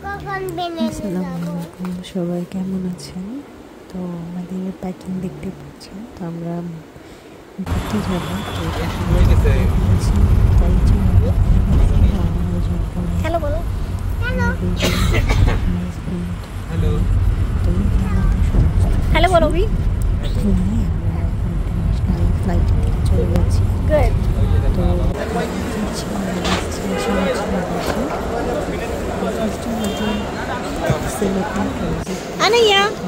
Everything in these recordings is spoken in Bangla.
আসসালামু আলাইকুম, সবাই কেমন আছেন? তো আমাদের প্যাকিং দেখতে পাচ্ছেন। তো আমরা ঘুরতে যাবো, হ্যালো বলো। হ্যালো বলো বি। ইন্টারন্যাশনাল ফ্লাইটে চলে যাচ্ছি। তো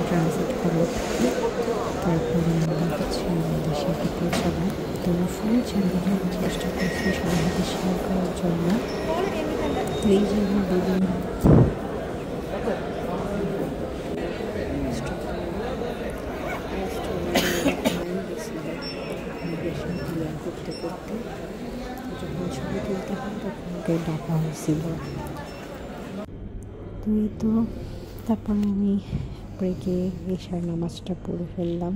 ট্রানজিট করবো, তারপরে আমরা হচ্ছে আমাদের সাথে পৌঁছাবো। তো ফুল চ্যানেলে চেষ্টা করছি সবার সাথে শেয়ার করার জন্য। এই যে আমার বেবি করতে করতে যখন ছবি তুলতে হয় তখন ওকে ডাকা হয়েছিল। তো এই তো তারপরে আমি ব্রেকে ঈশার নামাজটা পড়ে ফেললাম।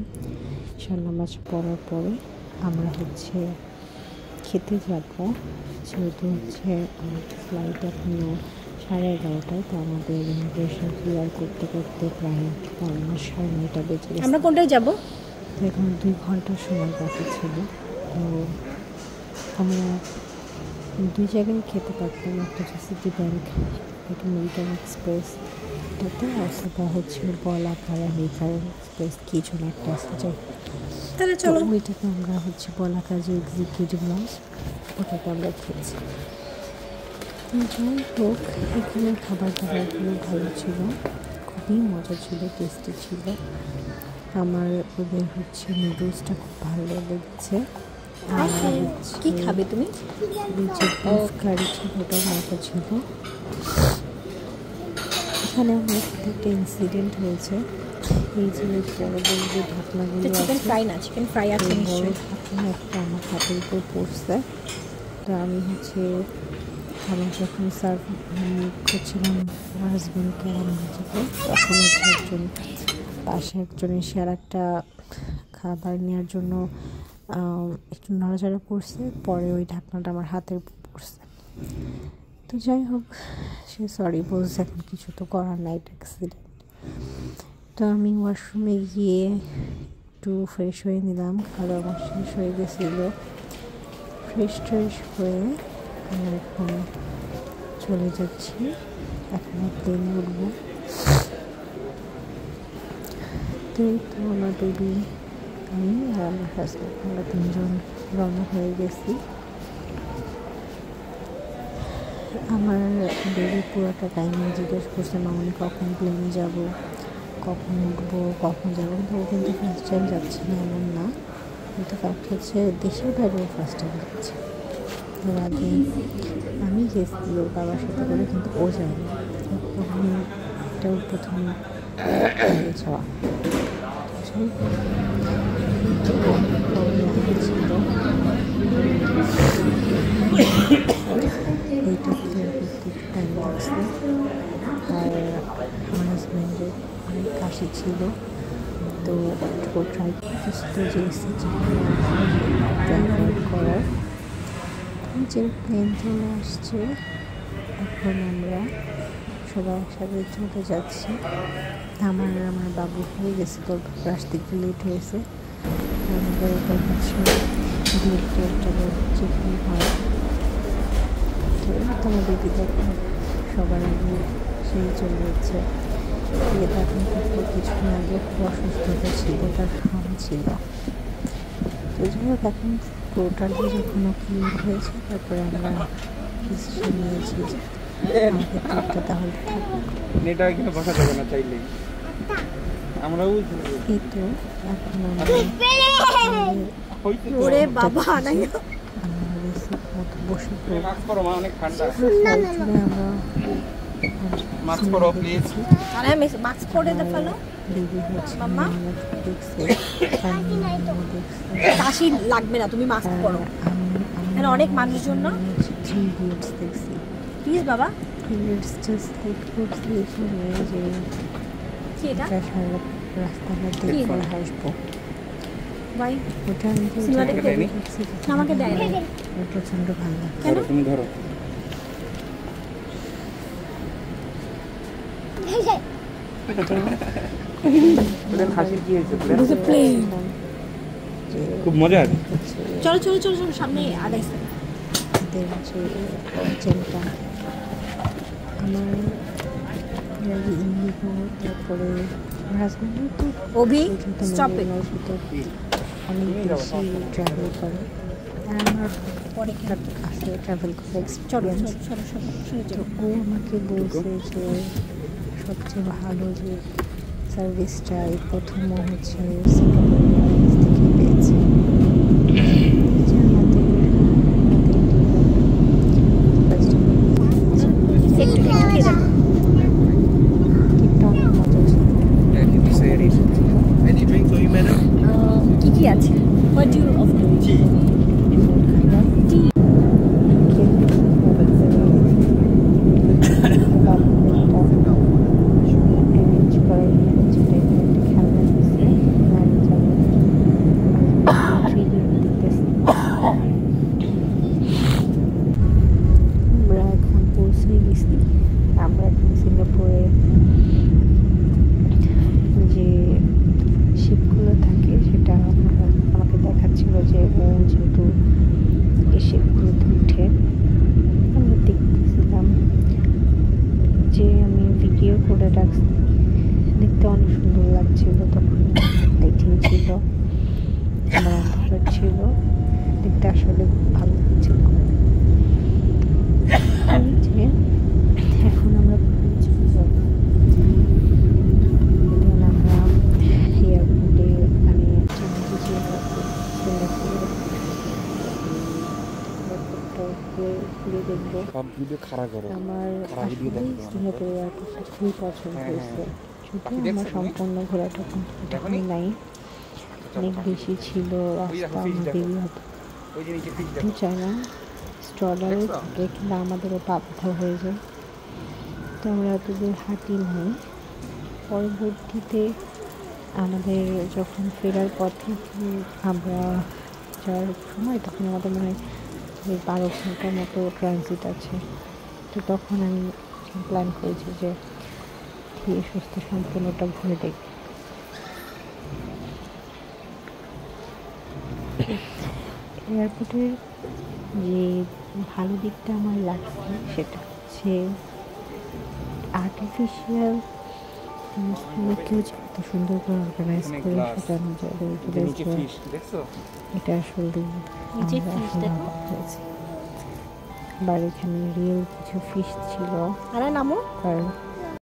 ঈশার নামাজ পড়ার পরে আমরা হচ্ছে খেতে যাব, যেহেতু হচ্ছে ফ্লাইট এখনও 11:30টায়। তো আমাদের ইমিগ্রেশন ক্লিয়ার করতে করতে প্রায় 9:30 বেজে গেছে। আমরা কোনটায় যাব? তো এখন 2 ঘন্টার সময় বাকি ছিল। তো আমরা 2 জায়গায় খেতে পারতাম, একটা হচ্ছে সিটি ব্যাংক, একটা মিল্টন এক্সপ্রেস, এটাতে অথবা হচ্ছে বলাকার আমেরিকান এক্সপ্রেস, কিছু না একটা আসতে চাই। তাহলে চলো ওইটাতে আমরা হচ্ছে বলাকার যে এক্সিকিউটিভ লঞ্চ, ওটাতে আমরা খেয়েছি। যাই হোক, এখানে খাবার দাবারগুলো ভালো ছিল, খুবই মজা ছিল, টেস্টি ছিল। আমার ওদের হচ্ছে নুডলসটা খুব ভালো লেগেছে। কি খাবে তুমি? যে বিফ কারি ছিল ওটা মজা ছিল। এখানে আমার সাথে একটা ইনসিডেন্ট হয়েছে। এই যে বড় বড় যে ঢাকনাগুলো চিকেন ফ্রাই না, চিকেন ফ্রাই আছে নিশ্চয়ই। ঢাকনা একটা আমার হাতের উপর পড়ছে। তো আমি হচ্ছে খাবার যখন সার্ভ করছিলাম আমার হাজব্যান্ডকে আর নিজেকে, তখন হচ্ছে পাশে একজন এসে আর একটা খাবার নেওয়ার জন্য একটু নড়াচড়া করছে, পরে ওই ঢাকনাটা আমার হাতের উপর পড়ছে। তো যাই হোক, সে সরি বলছে, এখন কিছু তো করার নাই, এটা অ্যাক্সিডেন্ট। তো আমি ওয়াশরুমে গিয়ে একটু ফ্রেশ হয়ে নিলাম, খাওয়া দাওয়া শেষ হয়ে গেছিলো। ফ্রেশ হয়ে আমরা এখন চলে যাচ্ছি, এখন প্লেনে উঠবো। তো এই তো আমার বেবি, আমি আর আমার হাজব্যান্ড, আমরা 3 জন রওনা হয়ে গেছি। আমার বেবি পুরোটা টাইমে জিজ্ঞেস করছে মামনি কখন প্লেনে যাব, কখন উঠবো, কখন যাবো। কিন্তু ও কিন্তু ফার্স্ট টাইম যাচ্ছে না এমন না, কিন্তু ফ্যাক্ট হচ্ছে দেশের বাইরেও ফার্স্ট টাইম যাচ্ছে। এর আগে আমি গেছি ওর বাবার সাথে করে, কিন্তু ও যায়নি, এটাও প্রথম যাওয়া। এইটাতে টাইম লাগছে। আর আমার হাজব্যান্ডের অনেক কাশি ছিল, তো ও ট্রাই করতেছিল যে ড্রাইভ করার। যে প্লেন চলে আসছে, এখন আমরা সবাই একসাথে চলে যাচ্ছি। আমার বাবু হয়ে গেছে, তোর আসতে একটু লেট হয়েছে। আমাদের এটা হচ্ছে যেখানে হয়। তো তোমার বেবি দেখো সবার আগে সেই চলে যাচ্ছে। এটা এখন কিছুদিন আগে খুব অসুস্থতা ছিল, তার হাম ছিল। তো যাই হোক, এখন টোটালি যখন ক্লিয়ার হয়েছে, তারপরে আমরা ডিসিশন নিয়েছি যে আমাদের ট্রিপটা তাহলে থাকুক। এই তো এখন আমরা বসে কাশি লাগবে না, তুমি মাস্ক পরো। অনেক মানুষজন না, প্লিজ বাবা। রাস্তাঘাটে পরে হাসবো ভাই, ওটা আমাকে দেয় না, প্রচন্ড ভালো লাগে। খুব মজার। চলো চলো চলো চলো সামনে আগাইছে। যে হোটেলটা আমার ইন্ডিগো, তারপরে হাজব্যান্ডও তো অভি স্টপ ইট। অনেক বেশি ট্রাভেল করে, আর আমার পরে আছে ট্রাভেল করে চলো এক্সপিরিয়েন্স। চলো চলো শুনে তো চলো। ও আমাকে বলছে যে সবচেয়ে ভালো যে সার্ভিসটা এই প্রথম হচ্ছে সিঙ্গাপুর এয়ারলাইন্স থেকে পেয়েছে। যে আমাদের টিপটা অনেক মজা ছিল। Any drink for you, madam? কি কি আছে? What do you offer? Tea. আমরা এখন সিঙ্গাপুরে যে শিপগুলো থাকে সেটা আমাকে দেখাচ্ছিল যে ও যেহেতু এই শিপগুলোতে উঠে আমরা দেখতেছিলাম, যে আমি ভিডিও করে রাখছি, দেখতে অনেক সুন্দর লাগছিল। তখন লাইটিং ছিল, আমার অন্ধকার ছিল, দেখতে আসলে ভালো লাগছিল। এখন আমরা আমরা এয়ারপোর্টে মানে ঘুরে দেখবো। সব ভিডিও খারাপ করো। আমার ভিডিও দেখো সিঙ্গাপুর এয়ারপোর্টটা খুবই পছন্দ হয়েছে। পাখি যদিও আমার দেখছো তুমি? সম্পূর্ণ ঘোরাটা দেখোনি? নাই, অনেক বেশি ছিল রাস্তা, আমাদেরই হতো ওই যে নিচে ফিশ তো চাই না স্ট্রলারে দেখছো? থাকে, কিন্তু আমাদেরও পা ব্যথা হয়ে যায়, তো আমরা এত দূর হাঁটি নাই। পরবর্তীতে আমাদের যখন ফেরার পথে আমরা যাওয়ার সময় তখন আমাদের মনে হয় যে 12 ঘন্টার মতো ট্রানজিট আছে। তো তখন আমি প্ল্যান করেছি যে ধীরে সুস্থে সম্পূর্ণটা ঘুরে দেখি। এয়ারপোর্টের যে ভালো দিকটা আমার লাগছে সেটা হচ্ছে আর্টিফিশিয়াল জিনিসগুলোকেও যে এত সুন্দর করে অর্গানাইজ অনেক করে glass। সেটার মধ্যে নিচে ফিশ দেখছো? এটা আসলে নিচে আমরা fish আসলে দেখো। অবাক হয়েছি। আবার এখানে রিয়েল কিছু ফিশ ছিল, আরে নামো। আর